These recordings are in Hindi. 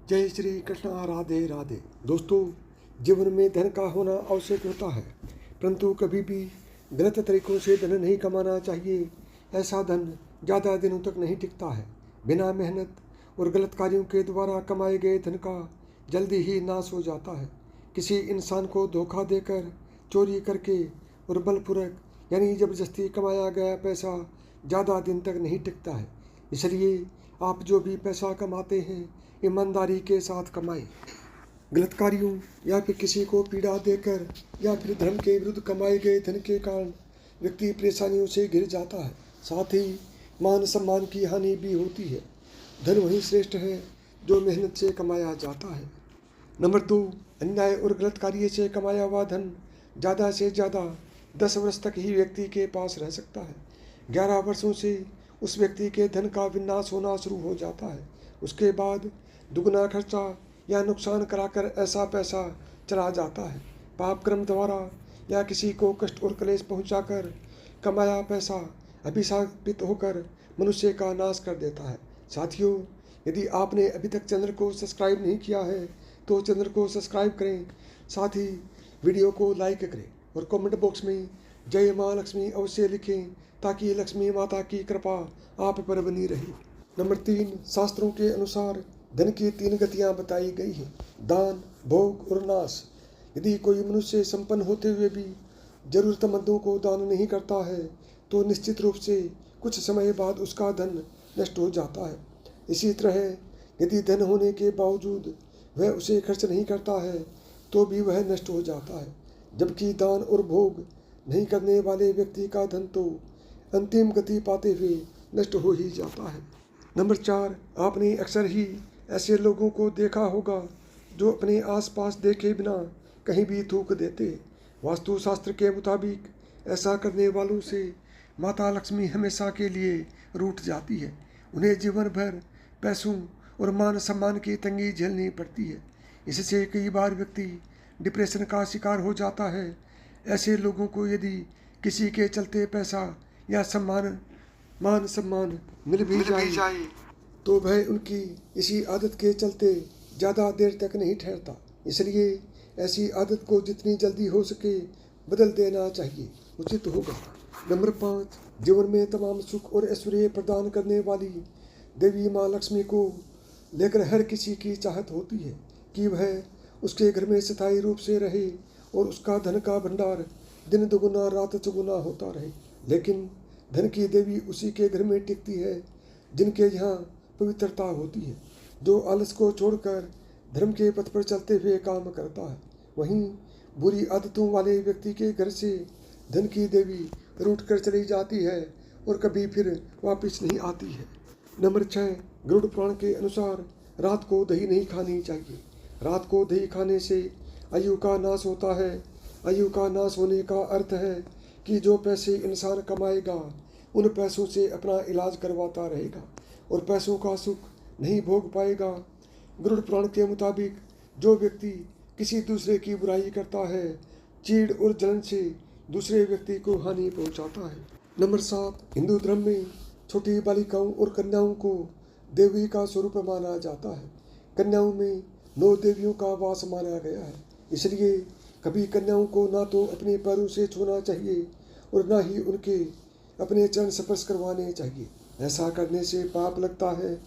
जय श्री कृष्ण। राधे राधे। दोस्तों, जीवन में धन का होना आवश्यक होता है, परंतु कभी भी गलत तरीकों से धन नहीं कमाना चाहिए। ऐसा धन ज़्यादा दिनों तक नहीं टिकता है। बिना मेहनत और गलत कार्यों के द्वारा कमाए गए धन का जल्दी ही नाश हो जाता है। किसी इंसान को धोखा देकर, चोरी करके और बलपूर्वक यानी ज़बरदस्ती कमाया गया पैसा ज़्यादा दिन तक नहीं टिकता है। इसलिए आप जो भी पैसा कमाते हैं, ईमानदारी के साथ कमाएं। गलत कार्यों या फिर किसी को पीड़ा देकर या फिर धर्म के विरुद्ध कमाए गए धन के कारण व्यक्ति परेशानियों से घिर जाता है। साथ ही मान सम्मान की हानि भी होती है। धन वही श्रेष्ठ है जो मेहनत से कमाया जाता है। नंबर 2, अन्याय और गलत कार्य से कमाया हुआ धन ज़्यादा से ज़्यादा 10 वर्ष तक ही व्यक्ति के पास रह सकता है। 11 वर्षों से उस व्यक्ति के धन का विनाश होना शुरू हो जाता है। उसके बाद दुगना खर्चा या नुकसान कराकर ऐसा पैसा चला जाता है। पाप कर्म द्वारा या किसी को कष्ट और क्लेश पहुंचाकर कमाया पैसा अभिशापित होकर मनुष्य का नाश कर देता है। साथियों, यदि आपने अभी तक चैनल को सब्सक्राइब नहीं किया है तो चैनल को सब्सक्राइब करें। साथ ही वीडियो को लाइक करें और कमेंट बॉक्स में जय माँ लक्ष्मी अवश्य लिखें, ताकि लक्ष्मी माता की कृपा आप पर बनी रहे। नंबर 3, शास्त्रों के अनुसार धन की 3 गतियाँ बताई गई हैं: दान, भोग और नाश। यदि कोई मनुष्य संपन्न होते हुए भी जरूरतमंदों को दान नहीं करता है तो निश्चित रूप से कुछ समय बाद उसका धन नष्ट हो जाता है। इसी तरह यदि धन होने के बावजूद वह उसे खर्च नहीं करता है तो भी वह नष्ट हो जाता है। जबकि दान और भोग नहीं करने वाले व्यक्ति का धन तो अंतिम गति पाते हुए नष्ट हो ही जाता है। नंबर 4, आपने अक्सर ही ऐसे लोगों को देखा होगा जो अपने आसपास देखे बिना कहीं भी थूक देते। वास्तुशास्त्र के मुताबिक ऐसा करने वालों से माता लक्ष्मी हमेशा के लिए रूठ जाती है। उन्हें जीवन भर पैसों और मान सम्मान की तंगी झेलनी पड़ती है। इससे कई बार व्यक्ति डिप्रेशन का शिकार हो जाता है। ऐसे लोगों को यदि किसी के चलते पैसा या मान सम्मान मिल भी जाए तो वह उनकी इसी आदत के चलते ज़्यादा देर तक नहीं ठहरता। इसलिए ऐसी आदत को जितनी जल्दी हो सके बदल देना चाहिए, उचित होगा। नंबर 5, जीवन में तमाम सुख और ऐश्वर्य प्रदान करने वाली देवी माँ लक्ष्मी को लेकर हर किसी की चाहत होती है कि वह उसके घर में स्थायी रूप से रहे और उसका धन का भंडार दिन दुगुना रात चौगुना होता रहे। लेकिन धन की देवी उसी के घर में टिकती है जिनके यहाँ पवित्रता होती है, जो आलस को छोड़कर धर्म के पथ पर चलते हुए काम करता है। वहीं बुरी आदतों वाले व्यक्ति के घर से धन की देवी रूठ कर चली जाती है और कभी फिर वापस नहीं आती है। नंबर 6, गरुड़ पुराण के अनुसार रात को दही नहीं खानी चाहिए। रात को दही खाने से आयु का नाश होता है। आयु का नाश होने का अर्थ है कि जो पैसे इंसान कमाएगा उन पैसों से अपना इलाज करवाता रहेगा और पैसों का सुख नहीं भोग पाएगा। गरुड़ पुराण के मुताबिक जो व्यक्ति किसी दूसरे की बुराई करता है, चीड़ और जलन से दूसरे व्यक्ति को हानि पहुंचाता है। नंबर 7, हिंदू धर्म में छोटी बालिकाओं और कन्याओं को देवी का स्वरूप माना जाता है। कन्याओं में 9 देवियों का वास माना गया है। इसलिए कभी कन्याओं को ना तो अपने पैरों से छूना चाहिए और ना ही उनके अपने चरण स्पर्श करवाने चाहिए। ऐसा करने से पाप लगता है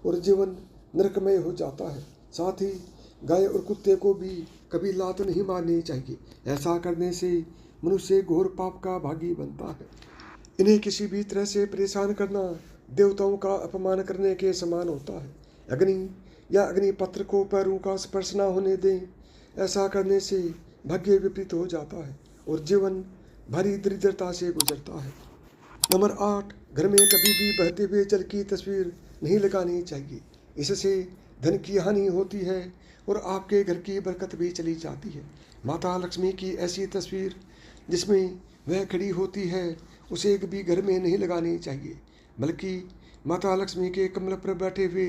और जीवन नरकमय हो जाता है। साथ ही गाय और कुत्ते को भी कभी लात नहीं मारनी चाहिए। ऐसा करने से मनुष्य घोर पाप का भागी बनता है। इन्हें किसी भी तरह से परेशान करना देवताओं का अपमान करने के समान होता है। अग्नि या अग्निपत्र को पैरों का स्पर्श न होने दें। ऐसा करने से भाग्य विपरीत हो जाता है और जीवन भारी दरिद्रता से गुजरता है। नंबर 8, घर में कभी भी बहते हुए जल की तस्वीर नहीं लगानी चाहिए। इससे धन की हानि होती है और आपके घर की बरकत भी चली जाती है। माता लक्ष्मी की ऐसी तस्वीर जिसमें वह खड़ी होती है उसे कभी घर में नहीं लगानी चाहिए, बल्कि माता लक्ष्मी के कमल पर बैठे हुए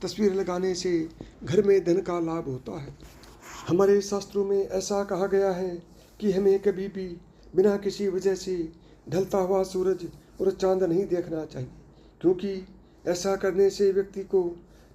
तस्वीर लगाने से घर में धन का लाभ होता है। हमारे शास्त्रों में ऐसा कहा गया है कि हमें कभी भी बिना किसी वजह से ढलता हुआ सूरज और चांद नहीं देखना चाहिए, क्योंकि ऐसा करने से व्यक्ति को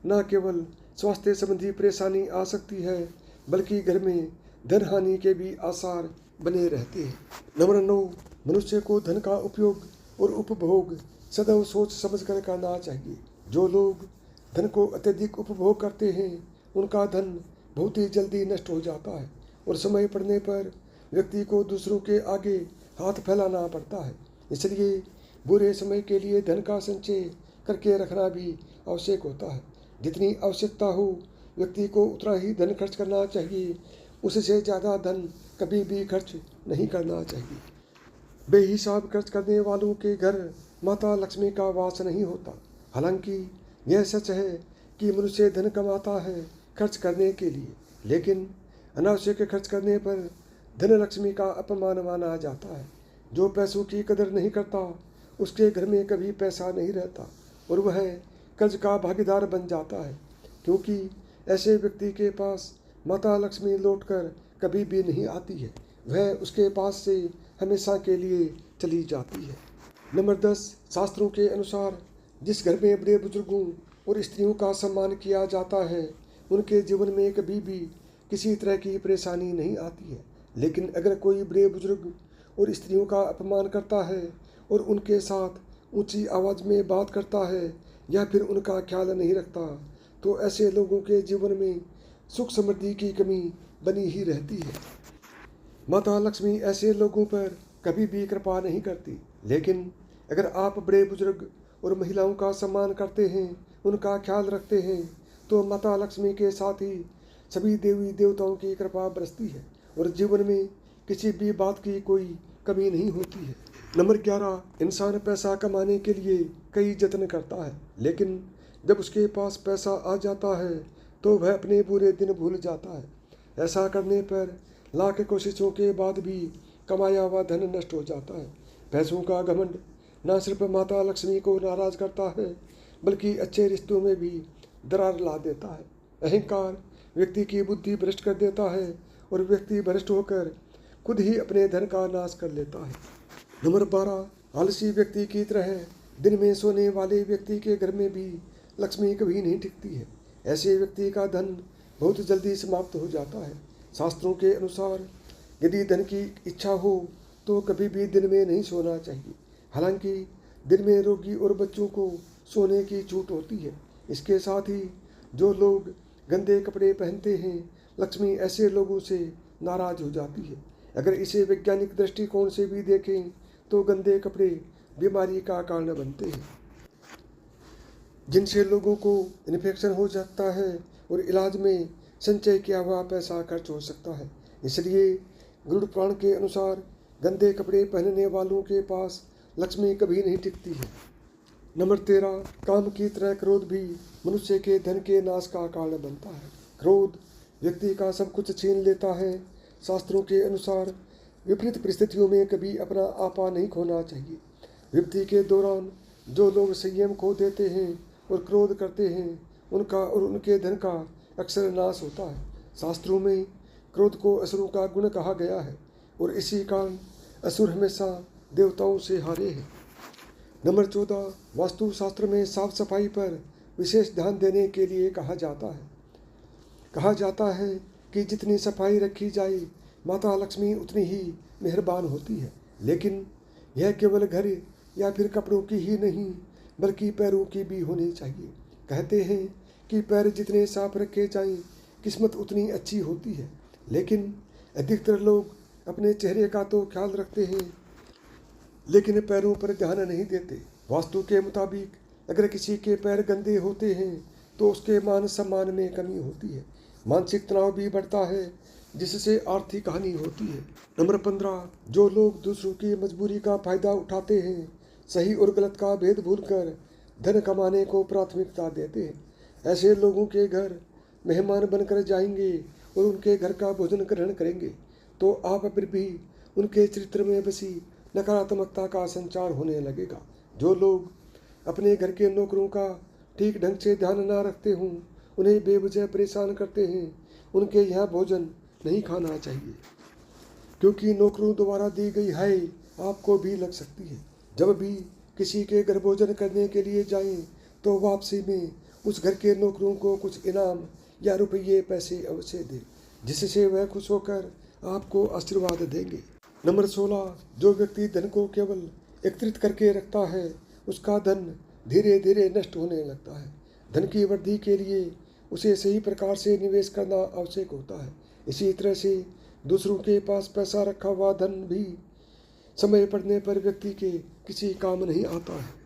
न केवल स्वास्थ्य संबंधी परेशानी आ सकती है, बल्कि घर में धन हानि के भी आसार बने रहते हैं। नंबर 9, मनुष्य को धन का उपयोग और उपभोग सदैव सोच समझ कर करना चाहिए। जो लोग धन को अत्यधिक उपभोग करते हैं उनका धन बहुत ही जल्दी नष्ट हो जाता है और समय पड़ने पर व्यक्ति को दूसरों के आगे हाथ फैलाना पड़ता है। इसलिए बुरे समय के लिए धन का संचय करके रखना भी आवश्यक होता है। जितनी आवश्यकता हो व्यक्ति को उतना ही धन खर्च करना चाहिए, उससे ज़्यादा धन कभी भी खर्च नहीं करना चाहिए। बेहिसाब खर्च करने वालों के घर माता लक्ष्मी का वास नहीं होता। हालांकि यह सच है कि मनुष्य धन कमाता है खर्च करने के लिए, लेकिन अनावश्यक खर्च करने पर धन लक्ष्मी का अपमान माना जाता है। जो पैसों की कदर नहीं करता उसके घर में कभी पैसा नहीं रहता और वह कर्ज का भागीदार बन जाता है, क्योंकि ऐसे व्यक्ति के पास माता लक्ष्मी लौटकर कभी भी नहीं आती है, वह उसके पास से हमेशा के लिए चली जाती है। नंबर 10, शास्त्रों के अनुसार जिस घर में बड़े बुजुर्गों और स्त्रियों का सम्मान किया जाता है उनके जीवन में कभी भी किसी तरह की परेशानी नहीं आती है। लेकिन अगर कोई बड़े बुजुर्ग और स्त्रियों का अपमान करता है और उनके साथ ऊंची आवाज़ में बात करता है या फिर उनका ख्याल नहीं रखता, तो ऐसे लोगों के जीवन में सुख समृद्धि की कमी बनी ही रहती है। माता लक्ष्मी ऐसे लोगों पर कभी भी कृपा नहीं करती, लेकिन अगर आप बड़े बुजुर्ग और महिलाओं का सम्मान करते हैं, उनका ख्याल रखते हैं, तो माता लक्ष्मी के साथ ही सभी देवी देवताओं की कृपा बरसती है और जीवन में किसी भी बात की कोई कमी नहीं होती है। नंबर 11, इंसान पैसा कमाने के लिए कई जतन करता है, लेकिन जब उसके पास पैसा आ जाता है तो वह अपने बुरे दिन भूल जाता है। ऐसा करने पर लाख कोशिशों के बाद भी कमाया हुआ धन नष्ट हो जाता है। पैसों का घमंड न सिर्फ माता लक्ष्मी को नाराज करता है, बल्कि अच्छे रिश्तों में भी दरार ला देता है। अहंकार व्यक्ति की बुद्धि भ्रष्ट कर देता है और व्यक्ति भ्रष्ट होकर खुद ही अपने धन का नाश कर लेता है। नंबर 12, आलसी व्यक्ति की तरह दिन में सोने वाले व्यक्ति के घर में भी लक्ष्मी कभी नहीं टिकती है। ऐसे व्यक्ति का धन बहुत जल्दी समाप्त हो जाता है। शास्त्रों के अनुसार यदि धन की इच्छा हो तो कभी भी दिन में नहीं सोना चाहिए। हालांकि दिन में रोगी और बच्चों को सोने की छूट होती है। इसके साथ ही जो लोग गंदे कपड़े पहनते हैं, लक्ष्मी ऐसे लोगों से नाराज हो जाती है। अगर इसे वैज्ञानिक दृष्टिकोण से भी देखें तो गंदे कपड़े बीमारी का कारण बनते हैं, जिनसे लोगों को इन्फेक्शन हो सकता है और इलाज में संचय किया हुआ पैसा खर्च हो सकता है। इसलिए गरुड़ पुराण के अनुसार गंदे कपड़े पहनने वालों के पास लक्ष्मी कभी नहीं टिकती है। नंबर 13, काम की तरह क्रोध भी मनुष्य के धन के नाश का कारण बनता है। क्रोध व्यक्ति का सब कुछ छीन लेता है। शास्त्रों के अनुसार विपरीत परिस्थितियों में कभी अपना आपा नहीं खोना चाहिए। विपत्ति के दौरान जो लोग संयम खो देते हैं और क्रोध करते हैं, उनका और उनके धन का अक्सर नाश होता है। शास्त्रों में क्रोध को असुरों का गुण कहा गया है और इसी कारण असुर हमेशा देवताओं से हारे हैं। नंबर 14, वास्तुशास्त्र में साफ सफाई पर विशेष ध्यान देने के लिए कहा जाता है कि जितनी सफाई रखी जाए माता लक्ष्मी उतनी ही मेहरबान होती है। लेकिन यह केवल घर या फिर कपड़ों की ही नहीं बल्कि पैरों की भी होनी चाहिए। कहते हैं कि पैर जितने साफ रखे जाएं किस्मत उतनी अच्छी होती है, लेकिन अधिकतर लोग अपने चेहरे का तो ख्याल रखते हैं लेकिन पैरों पर ध्यान नहीं देते। वास्तु के मुताबिक अगर किसी के पैर गंदे होते हैं तो उसके मान सम्मान में कमी होती है, मानसिक तनाव भी बढ़ता है, जिससे आर्थिक हानि होती है। नंबर 15, जो लोग दूसरों की मजबूरी का फायदा उठाते हैं, सही और गलत का भेद भूलकर धन कमाने को प्राथमिकता देते हैं, ऐसे लोगों के घर मेहमान बनकर जाएंगे और उनके घर का भोजन ग्रहण करेंगे तो आप फिर भी उनके चरित्र में बसी नकारात्मकता का संचार होने लगेगा। जो लोग अपने घर के नौकरों का ठीक ढंग से ध्यान न रखते हों, उन्हें बेवजह परेशान करते हैं, उनके यहाँ भोजन नहीं खाना चाहिए, क्योंकि नौकरों द्वारा दी गई हाय आपको भी लग सकती है। जब भी किसी के घर भोजन करने के लिए जाएं तो वापसी में उस घर के नौकरों को कुछ इनाम या रुपये पैसे अवश्य दे, जिससे वह खुश होकर आपको आशीर्वाद देंगे। नंबर 16, जो व्यक्ति धन को केवल एकत्रित करके रखता है उसका धन धीरे धीरे नष्ट होने लगता है। धन की वृद्धि के लिए उसे सही प्रकार से निवेश करना आवश्यक होता है। इसी तरह से दूसरों के पास पैसा रखा हुआ धन भी समय पड़ने पर व्यक्ति के किसी काम नहीं आता है।